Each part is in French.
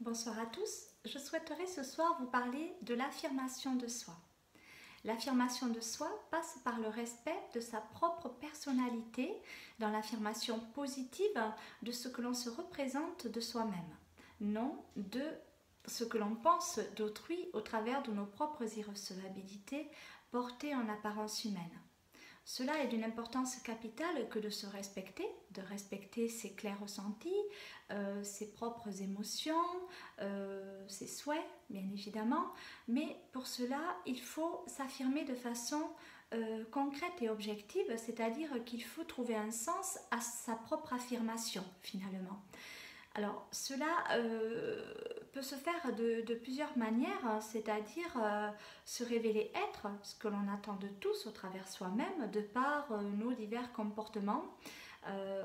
Bonsoir à tous, je souhaiterais ce soir vous parler de l'affirmation de soi. L'affirmation de soi passe par le respect de sa propre personnalité dans l'affirmation positive de ce que l'on se représente de soi-même, non de ce que l'on pense d'autrui au travers de nos propres irrecevabilités portées en apparence humaine. Cela est d'une importance capitale que de respecter ses clairs ressentis, ses propres émotions, ses souhaits, bien évidemment. Mais pour cela, il faut s'affirmer de façon concrète et objective, c'est-à-dire qu'il faut trouver un sens à sa propre affirmation, finalement. Alors, cela peut se faire de plusieurs manières, c'est-à-dire se révéler être ce que l'on attend de tous au travers soi-même, de par nos divers comportements.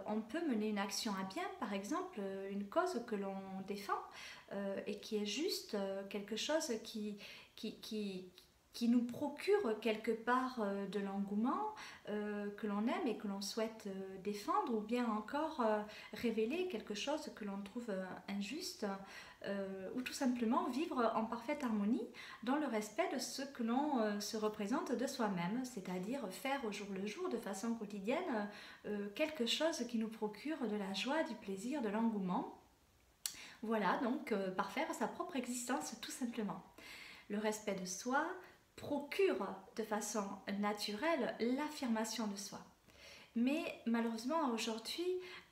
On peut mener une action à bien, par exemple, une cause que l'on défend et qui est juste quelque chose qui nous procure quelque part de l'engouement que l'on aime et que l'on souhaite défendre, ou bien encore révéler quelque chose que l'on trouve injuste, ou tout simplement vivre en parfaite harmonie dans le respect de ce que l'on se représente de soi-même, c'est-à-dire faire au jour le jour, de façon quotidienne, quelque chose qui nous procure de la joie, du plaisir, de l'engouement. Voilà, donc parfaire sa propre existence tout simplement. Le respect de soi procure de façon naturelle l'affirmation de soi. Mais malheureusement aujourd'hui,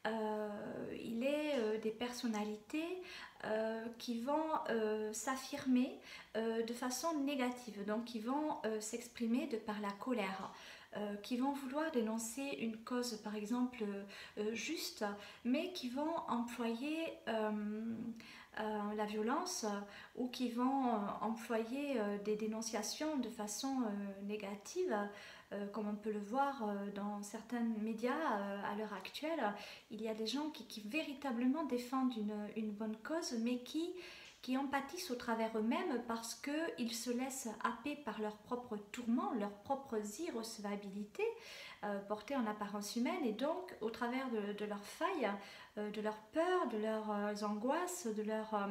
il est des personnalités qui vont s'affirmer de façon négative, donc qui vont s'exprimer de par la colère. Qui vont vouloir dénoncer une cause par exemple juste, mais qui vont employer la violence ou qui vont employer des dénonciations de façon négative, comme on peut le voir dans certains médias à l'heure actuelle. Il y a des gens qui véritablement défendent une bonne cause, mais qui en pâtissent au travers eux-mêmes parce qu'ils se laissent happer par leurs propres tourments, leurs propres irrecevabilités portées en apparence humaine, et donc au travers de leurs failles, de leurs peurs, de leurs angoisses, de leurs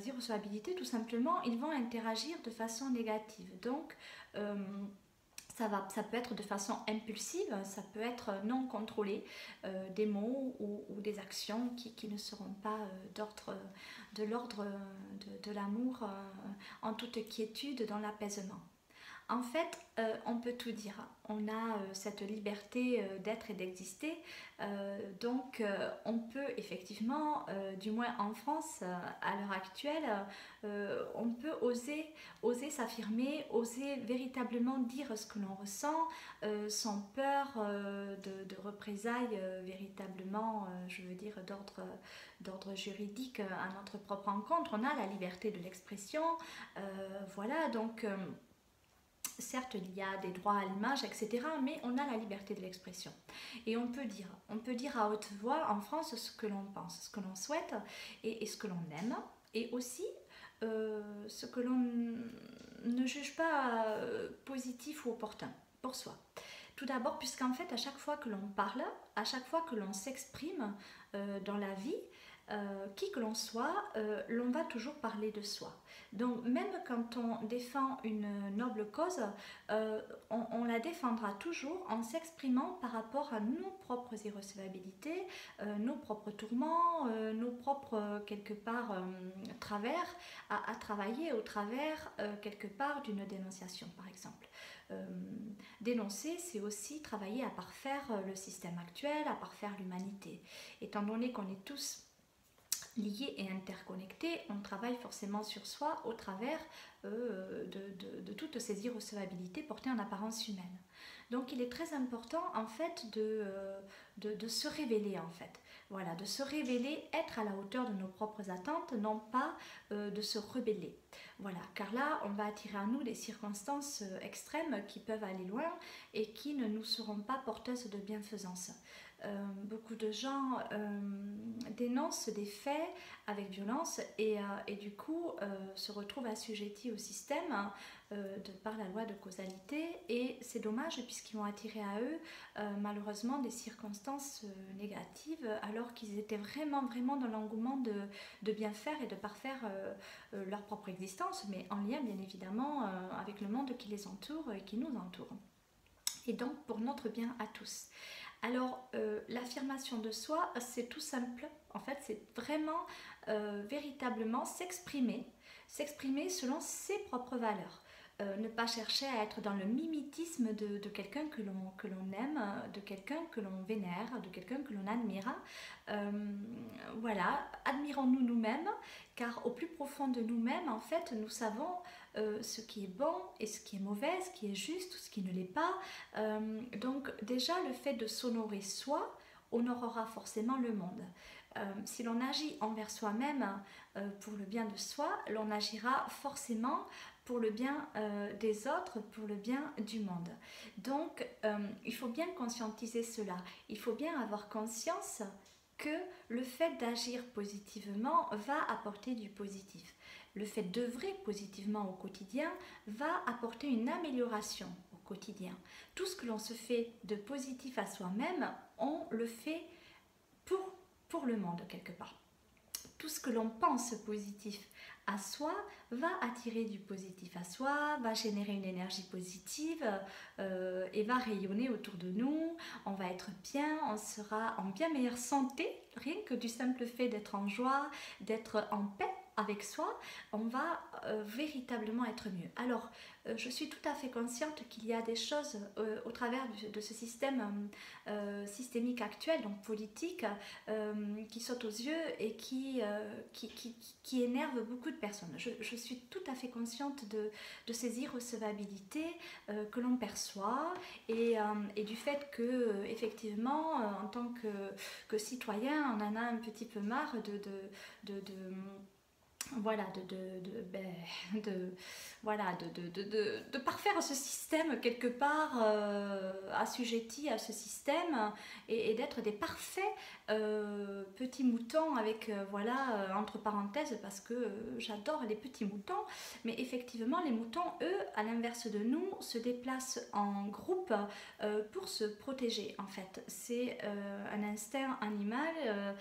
irrecevabilités, tout simplement, ils vont interagir de façon négative. Donc, ça peut être de façon impulsive, ça peut être non contrôlé, des mots ou des actions qui ne seront pas de l'ordre de l'amour en toute quiétude, dans l'apaisement. En fait, on peut tout dire. On a cette liberté d'être et d'exister. On peut effectivement, du moins en France, à l'heure actuelle, on peut oser s'affirmer, oser véritablement dire ce que l'on ressent, sans peur de représailles véritablement, je veux dire, d'ordre juridique à notre propre encontre. On a la liberté de l'expression. Voilà, donc... Certes, il y a des droits à l'image, etc., mais on a la liberté de l'expression. Et on peut dire à haute voix en France ce que l'on pense, ce que l'on souhaite et ce que l'on aime, et aussi ce que l'on ne juge pas positif ou opportun pour soi. Tout d'abord, puisqu'en fait, à chaque fois que l'on parle, à chaque fois que l'on s'exprime dans la vie, qui que l'on soit, l'on va toujours parler de soi. Donc même quand on défend une noble cause, on la défendra toujours en s'exprimant par rapport à nos propres irrecevabilités, nos propres tourments, nos propres, quelque part, travers à travailler au travers, quelque part, d'une dénonciation, par exemple. Dénoncer, c'est aussi travailler à parfaire le système actuel, à parfaire l'humanité. Étant donné qu'on est tous liés et interconnectés, on travaille forcément sur soi au travers de toutes ces irrecevabilités portées en apparence humaine. Donc il est très important en fait de se révéler en fait. Voilà, de se révéler, être à la hauteur de nos propres attentes, non pas de se rebeller. Voilà, car là, on va attirer à nous des circonstances extrêmes qui peuvent aller loin et qui ne nous seront pas porteuses de bienfaisance. Beaucoup de gens dénoncent des faits avec violence et du coup se retrouvent assujettis au système par la loi de causalité, et c'est dommage puisqu'ils vont attirer à eux malheureusement des circonstances négatives alors qu'ils étaient vraiment dans l'engouement de bien faire et de parfaire leur propre existence, mais en lien bien évidemment avec le monde qui les entoure et qui nous entoure, et donc pour notre bien à tous. Alors, l'affirmation de soi, c'est tout simple. En fait, c'est vraiment, véritablement s'exprimer selon ses propres valeurs. Ne pas chercher à être dans le mimétisme de quelqu'un que l'on aime, de quelqu'un que l'on vénère, de quelqu'un que l'on admire. Voilà, admirons-nous nous-mêmes, car au plus profond de nous-mêmes, en fait, nous savons ce qui est bon et ce qui est mauvais, ce qui est juste ou ce qui ne l'est pas. Donc déjà, le fait de s'honorer soi honorera forcément le monde. Si l'on agit envers soi-même pour le bien de soi, l'on agira forcément pour le bien des autres, pour le bien du monde. Donc, il faut bien conscientiser cela. Il faut bien avoir conscience que le fait d'agir positivement va apporter du positif. Le fait d'œuvrer positivement au quotidien va apporter une amélioration au quotidien. Tout ce que l'on se fait de positif à soi-même, on le fait pour le monde quelque part. Tout ce que l'on pense positif à soi va attirer du positif à soi, va générer une énergie positive et va rayonner autour de nous. On va être bien, on sera en bien meilleure santé, rien que du simple fait d'être en joie, d'être en paix avec soi, on va véritablement être mieux. Alors, je suis tout à fait consciente qu'il y a des choses au travers de ce système systémique actuel, donc politique, qui sautent aux yeux et qui énervent beaucoup de personnes. Je suis tout à fait consciente de ces irrecevabilités que l'on perçoit et du fait que, effectivement, en tant que citoyen, on en a un petit peu marre de parfaire ce système quelque part assujetti à ce système et d'être des parfaits petits moutons avec entre parenthèses parce que j'adore les petits moutons, mais effectivement les moutons eux à l'inverse de nous se déplacent en groupe pour se protéger. En fait c'est un instinct animal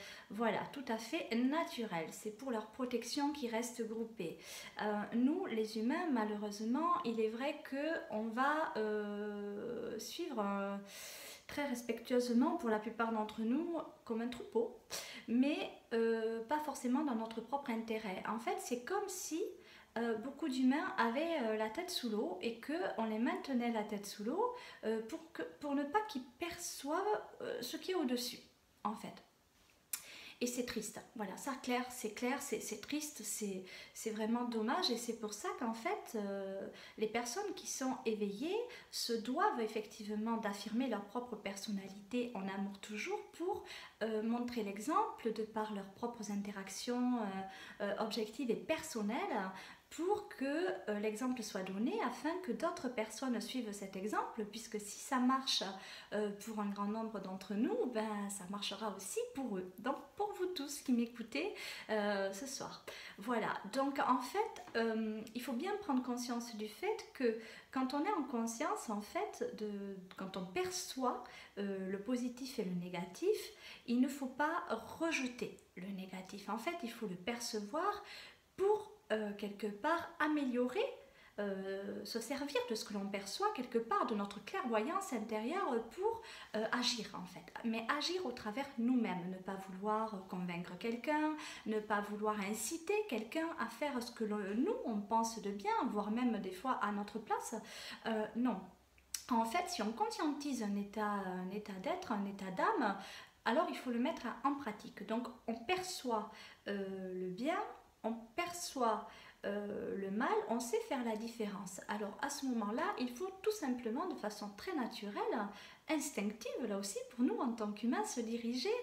tout à fait naturel, c'est pour leur protection qui restent groupés. Nous, les humains, malheureusement, il est vrai qu'on va suivre très respectueusement, pour la plupart d'entre nous, comme un troupeau, mais pas forcément dans notre propre intérêt. En fait, c'est comme si beaucoup d'humains avaient la tête sous l'eau et qu'on les maintenait la tête sous l'eau pour ne pas qu'ils perçoivent ce qui est au-dessus, en fait. Et c'est triste, voilà, ça c'est clair, c'est triste, c'est vraiment dommage, et c'est pour ça qu'en fait, les personnes qui sont éveillées se doivent effectivement d'affirmer leur propre personnalité en amour toujours pour montrer l'exemple de par leurs propres interactions objectives et personnelles, pour que l'exemple soit donné afin que d'autres personnes suivent cet exemple, puisque si ça marche pour un grand nombre d'entre nous, ben, ça marchera aussi pour eux. Donc pour vous tous qui m'écoutez ce soir. Voilà, donc en fait, il faut bien prendre conscience du fait que quand on est en conscience, en fait, quand on perçoit le positif et le négatif, il ne faut pas rejeter le négatif. En fait, il faut le percevoir pour quelque part améliorer, se servir de ce que l'on perçoit quelque part de notre clairvoyance intérieure pour agir en fait, mais agir au travers nous-mêmes, ne pas vouloir convaincre quelqu'un, ne pas vouloir inciter quelqu'un à faire ce que nous on pense de bien, voire même des fois à notre place, non. En fait, si on conscientise un état d'être, un état d'âme, alors il faut le mettre en pratique. Donc on perçoit le bien, on perçoit le mal, on sait faire la différence. Alors à ce moment-là, il faut tout simplement de façon très naturelle, instinctive là aussi pour nous en tant qu'humains, se diriger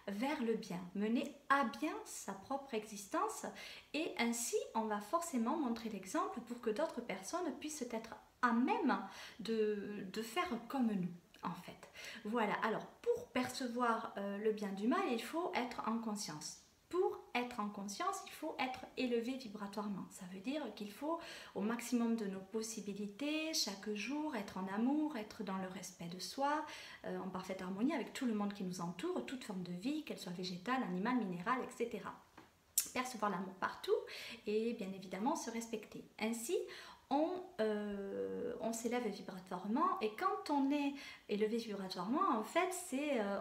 vers le bien, mener à bien sa propre existence, et ainsi on va forcément montrer l'exemple pour que d'autres personnes puissent être à même de faire comme nous. en fait. Voilà, alors pour percevoir le bien du mal, il faut être en conscience. Pour être en conscience, il faut être élevé vibratoirement. Ça veut dire qu'il faut, au maximum de nos possibilités, chaque jour, être en amour, être dans le respect de soi, en parfaite harmonie avec tout le monde qui nous entoure, toute forme de vie, qu'elle soit végétale, animale, minérale, etc. Percevoir l'amour partout et bien évidemment se respecter. Ainsi, on s'élève vibratoirement, et quand on est élevé vibratoirement, en fait,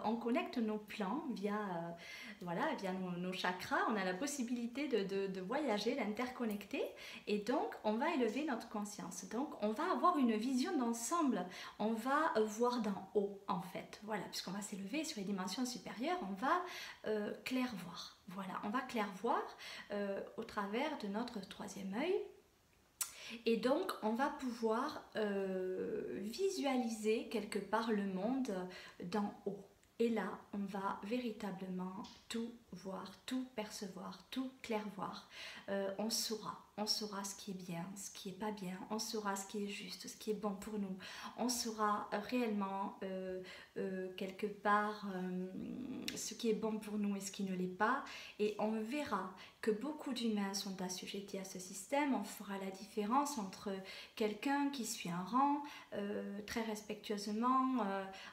on connecte nos plans via, via nos chakras. On a la possibilité de voyager, d'interconnecter, et donc on va élever notre conscience. Donc on va avoir une vision d'ensemble, on va voir d'en haut, en fait. Voilà, puisqu'on va s'élever sur les dimensions supérieures, on va clairvoir. Voilà, on va clairvoir au travers de notre troisième œil. Et donc, on va pouvoir visualiser quelque part le monde d'en haut. Et là, on va véritablement tout voir, tout percevoir, tout clairvoir. On saura ce qui est bien, ce qui n'est pas bien, on saura ce qui est juste, ce qui est bon pour nous. On saura réellement quelque part ce qui est bon pour nous et ce qui ne l'est pas. Et on verra que beaucoup d'humains sont assujettis à ce système. On fera la différence entre quelqu'un qui suit un rang très respectueusement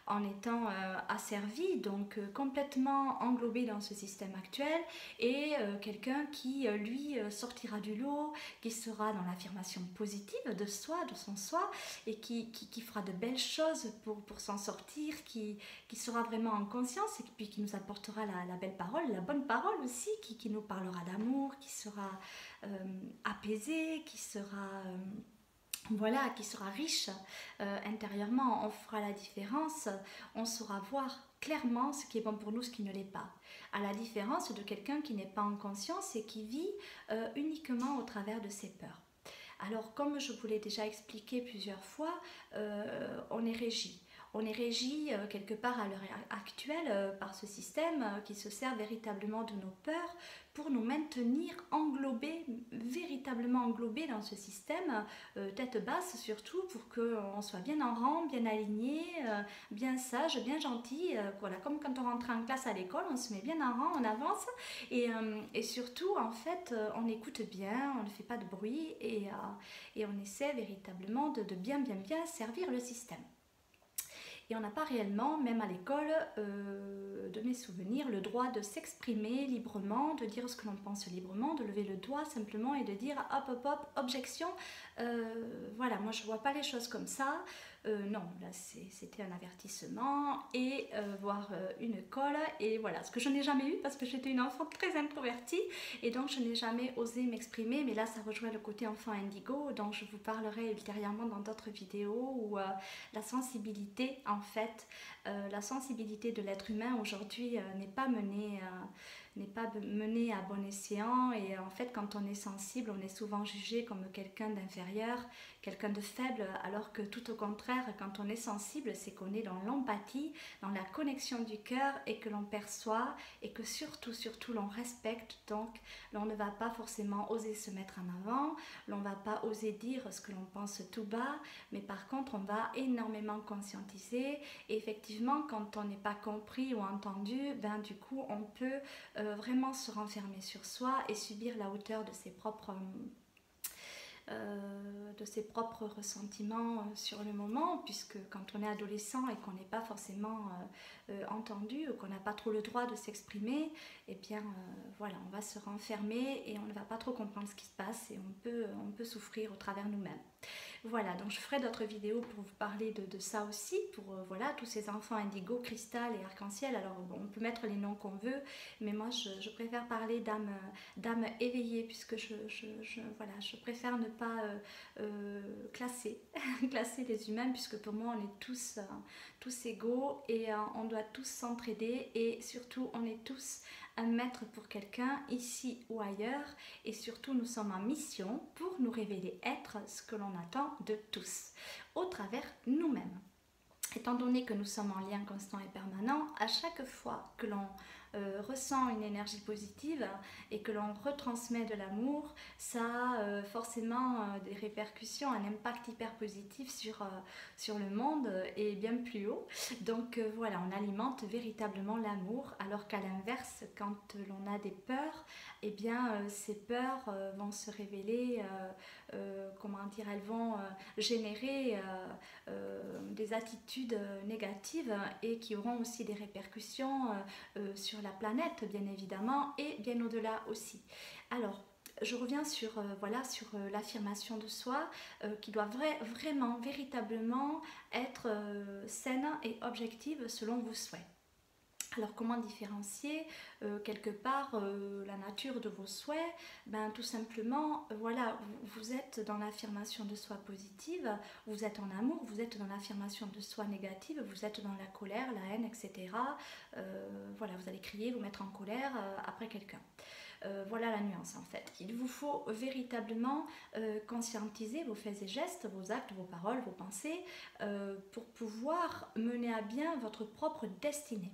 en étant asservi, donc complètement englobé dans ce système actuel, et quelqu'un qui lui sortira du lot, qui sera dans l'affirmation positive de soi, de son soi, et qui fera de belles choses pour s'en sortir, qui sera vraiment en conscience, et puis qui nous apportera la belle parole, la bonne parole aussi, qui nous parlera d'amour, qui sera apaisé, qui sera riche intérieurement. On fera la différence, on saura voir clairement ce qui est bon pour nous, ce qui ne l'est pas. À la différence de quelqu'un qui n'est pas en conscience et qui vit uniquement au travers de ses peurs. Alors, comme je vous l'ai déjà expliqué plusieurs fois, on est régi. On est régi quelque part à l'heure actuelle par ce système qui se sert véritablement de nos peurs pour nous maintenir englobés, véritablement englobés dans ce système, tête basse surtout, pour qu'on soit bien en rang, bien aligné, bien sage, bien gentil. Voilà, comme quand on rentre en classe à l'école, on se met bien en rang, on avance, et surtout, en fait, on écoute bien, on ne fait pas de bruit, et on essaie véritablement de bien servir le système. Et on n'a pas réellement, même à l'école, de mes souvenirs, le droit de s'exprimer librement, de dire ce que l'on pense librement, de lever le doigt simplement et de dire hop, objection, voilà, moi je ne vois pas les choses comme ça. Non, là c'était un avertissement, et voire une colle, et voilà, ce que je n'ai jamais eu parce que j'étais une enfant très introvertie, et donc je n'ai jamais osé m'exprimer. Mais là ça rejoint le côté enfant indigo, dont je vous parlerai ultérieurement dans d'autres vidéos, où la sensibilité, en fait, la sensibilité de l'être humain aujourd'hui n'est pas menée à bon escient. Et en fait, quand on est sensible, on est souvent jugé comme quelqu'un d'inférieur, quelqu'un de faible, alors que tout au contraire, quand on est sensible, c'est qu'on est dans l'empathie, dans la connexion du cœur, et que l'on perçoit, et que surtout l'on respecte. Donc l'on ne va pas forcément oser se mettre en avant, l'on ne va pas oser dire ce que l'on pense tout bas, mais par contre on va énormément conscientiser. Et effectivement, quand on n'est pas compris ou entendu, ben du coup on peut vraiment se renfermer sur soi et subir la hauteur de ses propres ressentiments sur le moment, puisque quand on est adolescent et qu'on n'est pas forcément entendu, ou qu'on n'a pas trop le droit de s'exprimer, et bien voilà, on va se renfermer et on ne va pas trop comprendre ce qui se passe, et on peut souffrir au travers nous-mêmes. Voilà, donc je ferai d'autres vidéos pour vous parler de ça aussi, pour voilà, tous ces enfants indigo, cristal et arc-en-ciel. Alors bon, on peut mettre les noms qu'on veut, mais moi je préfère parler d'âme éveillée, puisque je préfère ne pas classer les humains, puisque pour moi on est tous égaux, et on doit tous s'entraider, et surtout on est tous un maître pour quelqu'un, ici ou ailleurs, et surtout nous sommes en mission pour nous révéler être ce que l'on attend de tous, au travers nous-mêmes. Étant donné que nous sommes en lien constant et permanent, à chaque fois que l'on ressent une énergie positive et que l'on retransmet de l'amour, ça a forcément des répercussions, un impact hyper positif sur le monde et bien plus haut. Donc voilà, on alimente véritablement l'amour, alors qu'à l'inverse, quand l'on a des peurs, eh bien ces peurs vont se révéler, comment dire, elles vont générer des attitudes négatives et qui auront aussi des répercussions sur la planète, bien évidemment, et bien au-delà aussi. Alors, je reviens sur, voilà, sur l'affirmation de soi qui doit vraiment, véritablement être saine et objective selon vos souhaits. Alors comment différencier quelque part la nature de vos souhaits? Ben, tout simplement, voilà, vous êtes dans l'affirmation de soi positive, vous êtes en amour, vous êtes dans l'affirmation de soi négative, vous êtes dans la colère, la haine, etc. Voilà, vous allez crier, vous mettre en colère après quelqu'un. Voilà la nuance en fait. Il vous faut véritablement conscientiser vos faits et gestes, vos actes, vos paroles, vos pensées pour pouvoir mener à bien votre propre destinée.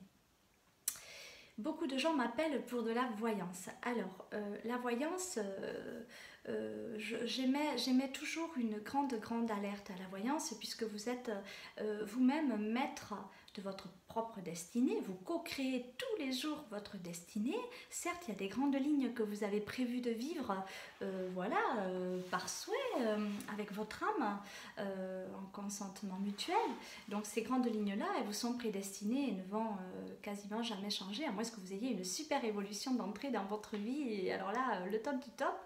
Beaucoup de gens m'appellent pour de la voyance. Alors, la voyance, j'émets toujours une grande alerte à la voyance puisque vous êtes vous-même maître de votre propre destinée, vous co-créez tous les jours votre destinée. Certes, il y a des grandes lignes que vous avez prévu de vivre, voilà, par souhait, avec votre âme, en consentement mutuel. Donc ces grandes lignes-là, elles vous sont prédestinées et ne vont quasiment jamais changer, à moins que vous ayez une super évolution d'entrée dans votre vie, et alors là, le top du top.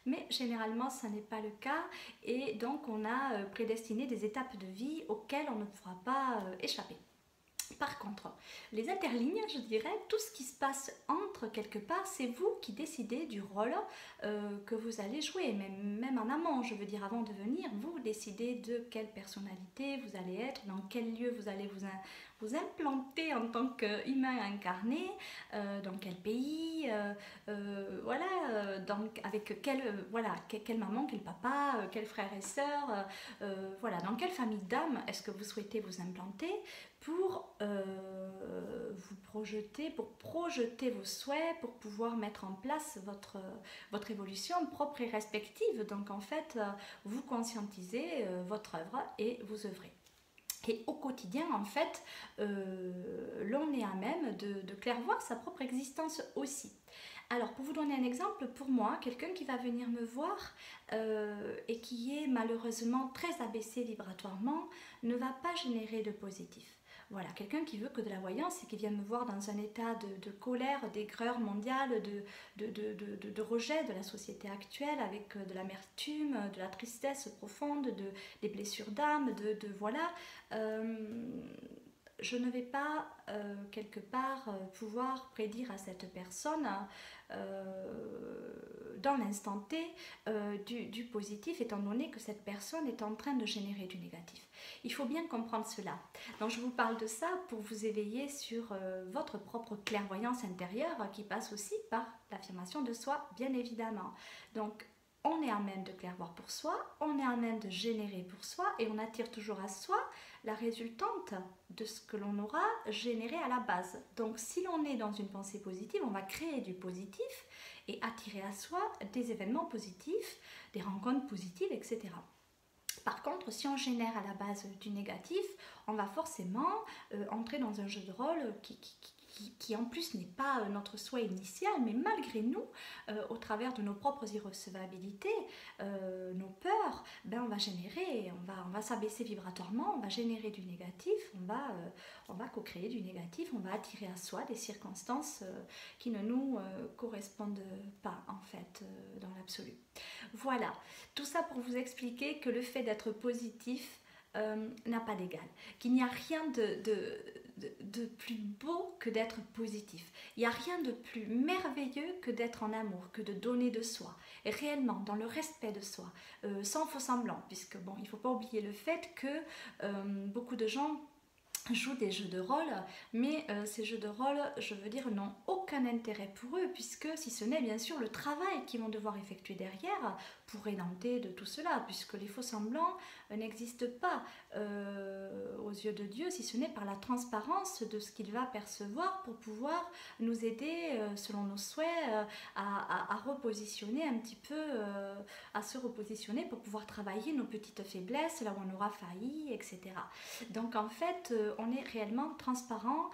Mais généralement, ça n'est pas le cas, et donc on a prédestiné des étapes de vie auxquelles on ne pourra pas échapper. Par contre, les interlignes, je dirais, tout ce qui se passe entre quelque part, c'est vous qui décidez du rôle que vous allez jouer, même en amont, je veux dire, avant de venir, vous décidez de quelle personnalité vous allez être, dans quel lieu vous allez vous implanter en tant qu'humain incarné, dans quel pays, voilà, donc avec quelle maman, quel papa, quel frère et sœur, voilà, dans quelle famille d'âme est-ce que vous souhaitez vous implanter pour vous projeter, pour projeter vos souhaits, pour pouvoir mettre en place votre évolution propre et respective. Donc en fait, vous conscientisez votre œuvre et vous œuvrez. Et au quotidien, en fait, l'on est à même de clairvoir sa propre existence aussi. Alors, pour vous donner un exemple, pour moi, quelqu'un qui va venir me voir et qui est malheureusement très abaissé vibratoirement ne va pas générer de positif. Voilà, quelqu'un qui veut que de la voyance et qui vient me voir dans un état de colère, d'aigreur mondiale, de rejet de la société actuelle, avec de l'amertume, de la tristesse profonde, des blessures d'âme, voilà. Je ne vais pas quelque part pouvoir prédire à cette personne dans l'instant T du positif, étant donné que cette personne est en train de générer du négatif. Il faut bien comprendre cela. Donc je vous parle de ça pour vous éveiller sur votre propre clairvoyance intérieure qui passe aussi par l'affirmation de soi, bien évidemment. Donc on est à même de clairvoir pour soi, on est à même de générer pour soi et on attire toujours à soi la résultante de ce que l'on aura généré à la base. Donc si l'on est dans une pensée positive, on va créer du positif et attirer à soi des événements positifs, des rencontres positives, etc. Par contre, si on génère à la base du négatif, on va forcément entrer dans un jeu de rôle qui en plus n'est pas notre souhait initial, mais malgré nous, au travers de nos propres irrecevabilités, nos peurs, ben on va générer, on va s'abaisser vibratoirement, on va générer du négatif, on va co-créer du négatif, on va attirer à soi des circonstances qui ne nous correspondent pas en fait dans l'absolu. Voilà, tout ça pour vous expliquer que le fait d'être positif n'a pas d'égal, qu'il n'y a rien de plus beau que d'être positif. Il n'y a rien de plus merveilleux que d'être en amour, que de donner de soi, et réellement dans le respect de soi, sans faux semblant, puisque bon, il ne faut pas oublier le fait que beaucoup de gens jouent des jeux de rôle, mais ces jeux de rôle, je veux dire, n'ont aucun intérêt pour eux, puisque si ce n'est bien sûr le travail qu'ils vont devoir effectuer derrière pour édenter de tout cela, puisque les faux semblants n'existent pas aux yeux de Dieu, si ce n'est par la transparence de ce qu'il va percevoir pour pouvoir nous aider, selon nos souhaits, à repositionner un petit peu, à se repositionner pour pouvoir travailler nos petites faiblesses, là où on aura failli, etc. Donc en fait, on est réellement transparent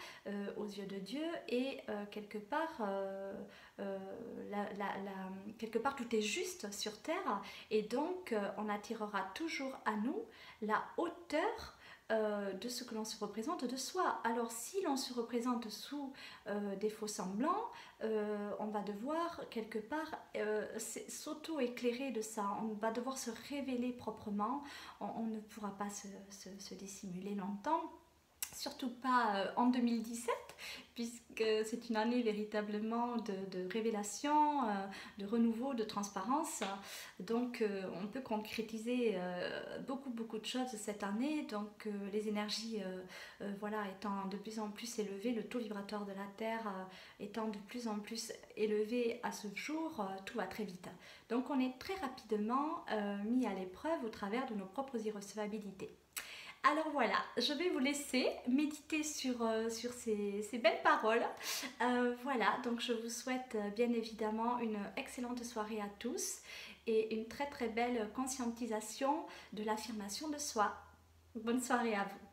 aux yeux de Dieu et quelque part, quelque part tout est juste sur terre et donc on attirera toujours à nous la hauteur de ce que l'on se représente de soi. Alors si l'on se représente sous des faux semblants, on va devoir quelque part s'auto-éclairer de ça, on va devoir se révéler proprement, on ne pourra pas se dissimuler longtemps. Surtout pas en 2017, puisque c'est une année véritablement de révélation, de renouveau, de transparence. Donc on peut concrétiser beaucoup de choses cette année. Donc les énergies voilà, étant de plus en plus élevées, le taux vibratoire de la Terre étant de plus en plus élevé à ce jour, tout va très vite. Donc on est très rapidement mis à l'épreuve au travers de nos propres irrecevabilités. Alors voilà, je vais vous laisser méditer sur ces belles paroles. Voilà, donc je vous souhaite bien évidemment une excellente soirée à tous et une très belle conscientisation de l'affirmation de soi. Bonne soirée à vous.